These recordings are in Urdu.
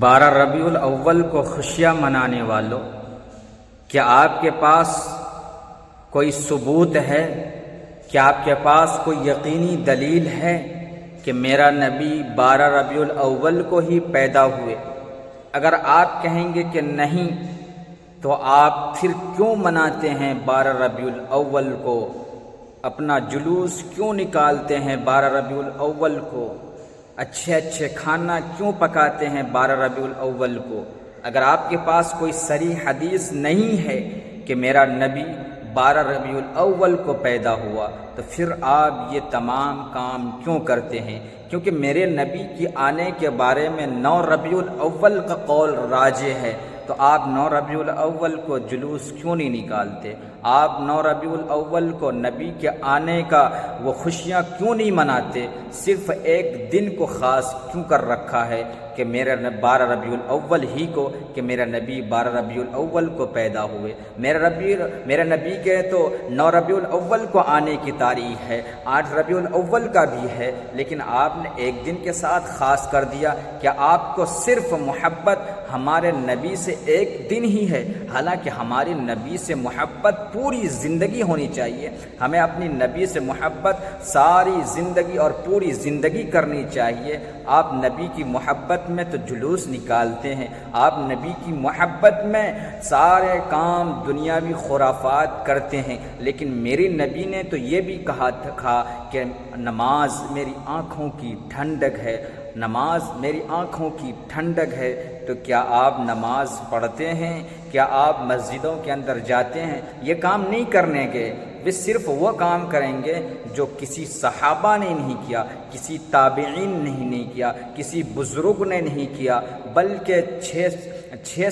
ربیع الاول کو خوشیاں منانے والوں، کیا آپ کے پاس کوئی ثبوت ہے؟ کیا آپ کے پاس کوئی یقینی دلیل ہے کہ میرا نبی 12 ربیع الاول کو ہی پیدا ہوئے؟ اگر آپ کہیں گے کہ نہیں تو آپ پھر کیوں مناتے ہیں 12 ربیع الاول کو؟ اپنا جلوس کیوں نکالتے ہیں 12 ربیع الاول کو؟ اچھے کھانا کیوں پکاتے ہیں 12 ربیع الاول کو؟ اگر آپ کے پاس کوئی صریح حدیث نہیں ہے کہ میرا نبی 12 ربیع الاول کو پیدا ہوا تو پھر آپ یہ تمام کام کیوں کرتے ہیں؟ کیونکہ میرے نبی کی آنے کے بارے میں 9 ربیع الاول کا قول راجح ہے، تو آپ 9 ربیع الاول کو جلوس کیوں نہیں نکالتے؟ آپ 9 ربیع الاول کو نبی کے آنے کا وہ خوشیاں کیوں نہیں مناتے؟ صرف ایک دن کو خاص کیوں کر رکھا ہے کہ میرا 12 ربیع الاول ہی کو، کہ میرا نبی 12 ربیع الاول کو پیدا ہوئے؟ میرے نبی کے تو 9 ربیع الاول کو آنے کی تاریخ ہے، 8 ربیع الاول کا بھی ہے، لیکن آپ نے ایک دن کے ساتھ خاص کر دیا۔ کیا آپ کو صرف محبت ہمارے نبی سے ایک دن ہی ہے؟ حالانکہ ہمارے نبی سے محبت پوری زندگی ہونی چاہیے، ہمیں اپنی نبی سے محبت ساری زندگی اور پوری زندگی کرنی چاہیے۔ آپ نبی کی محبت میں تو جلوس نکالتے ہیں، آپ نبی کی محبت میں سارے کام دنیاوی خرافات کرتے ہیں، لیکن میرے نبی نے تو یہ بھی کہا تھا کہ نماز میری آنکھوں کی ٹھنڈک ہے، نماز میری آنکھوں کی ٹھنڈک ہے۔ تو کیا آپ نماز پڑھتے ہیں؟ کیا آپ مسجدوں کے اندر جاتے ہیں؟ یہ کام نہیں کرنے گے، وہ صرف وہ کام کریں گے جو کسی صحابہ نے نہیں کیا، کسی تابعین نے نہیں کیا، کسی بزرگ نے نہیں کیا، بلکہ 6ٹھی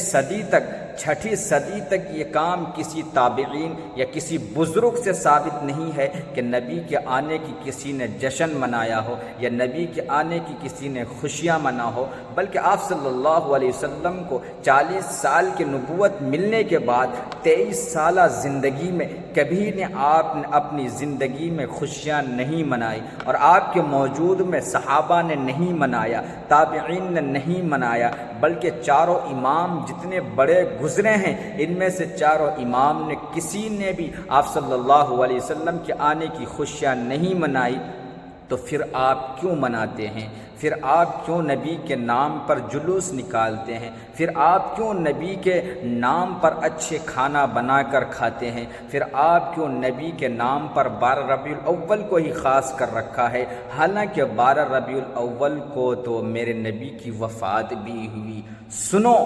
صدی تک یہ کام کسی تابعین یا کسی بزرگ سے ثابت نہیں ہے کہ نبی کے آنے کی کسی نے جشن منایا ہو یا نبی کے آنے کی کسی نے خوشیاں منا ہو، بلکہ آپ صلی اللہ علیہ وسلم کو 40 سال کی نبوت ملنے کے بعد 23 سالہ زندگی میں کبھی نے آپ نے اپنی زندگی میں خوشیاں نہیں منائی، اور آپ کے موجود میں صحابہ نے نہیں منایا، تابعین نے نہیں منایا، بلکہ چاروں امام جتنے بڑے گزرے ہیں ان میں سے چاروں امام نے کسی نے بھی آپ صلی اللہ علیہ وسلم کے آنے کی خوشیاں نہیں منائی۔ تو پھر آپ کیوں مناتے ہیں؟ پھر آپ کیوں نبی کے نام پر جلوس نکالتے ہیں؟ پھر آپ کیوں نبی کے نام پر اچھے کھانا بنا کر کھاتے ہیں؟ پھر آپ کیوں نبی کے نام پر 12 ربیع الاول کو ہی خاص کر رکھا ہے؟ حالانکہ 12 ربیع الاول کو تو میرے نبی کی وفات بھی ہوئی۔ سنو،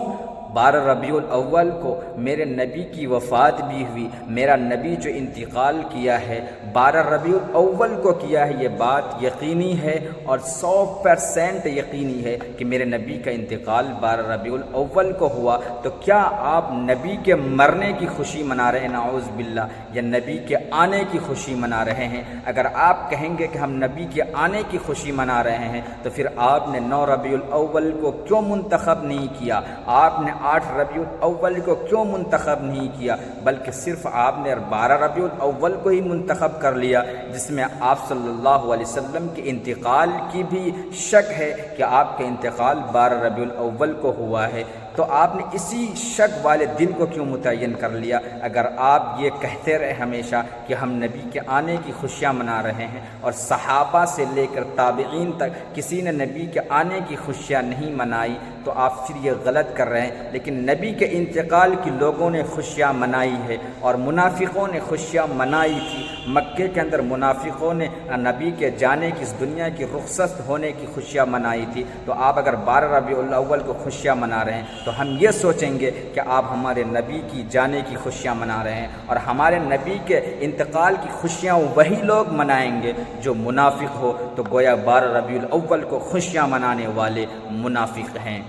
12 ربیع الاول کو میرے نبی کی وفات بھی ہوئی۔ میرا نبی جو انتقال کیا ہے 12 ربیع الاول کو کیا ہے، یہ بات یقینی ہے اور 100% یقینی ہے کہ میرے نبی کا انتقال 12 ربیع الاول کو ہوا۔ تو کیا آپ نبی کے مرنے کی خوشی منا رہے ہیں نعوذ باللہ، یا نبی کے آنے کی خوشی منا رہے ہیں؟ اگر آپ کہیں گے کہ ہم نبی کے آنے کی خوشی منا رہے ہیں تو پھر آپ نے 9 ربیع الاول کو کیوں منتخب نہیں کیا؟ آپ نے 8 ربیع الاول کو کیوں منتخب نہیں کیا؟ بلکہ صرف آپ نے 12 ربیع الاول کو ہی منتخب کر لیا، جس میں آپ صلی اللہ علیہ وسلم کے انتقال کی بھی شک ہے کہ آپ کا انتقال 12 ربیع الاول کو ہوا ہے۔ تو آپ نے اسی شک والے دن کو کیوں متعین کر لیا؟ اگر آپ یہ کہتے رہے ہمیشہ کہ ہم نبی کے آنے کی خوشیاں منا رہے ہیں اور صحابہ سے لے کر تابعین تک کسی نے نبی کے آنے کی خوشیاں نہیں منائی، تو آپ پھر یہ غلط کر رہے ہیں۔ لیکن نبی کے انتقال کی لوگوں نے خوشیاں منائی ہے، اور منافقوں نے خوشیاں منائی تھی۔ مکے کے اندر منافقوں نے نبی کے جانے کی، اس دنیا کی رخصت ہونے کی خوشیاں منائی تھی۔ تو آپ اگر 12 ربیع الاول کو خوشیاں منا رہے ہیں تو ہم یہ سوچیں گے کہ آپ ہمارے نبی کی جانے کی خوشیاں منا رہے ہیں، اور ہمارے نبی کے انتقال کی خوشیاں وہی لوگ منائیں گے جو منافق ہو، تو گویا 12 ربیع الاول کو خوشیاں منانے والے منافق ہیں۔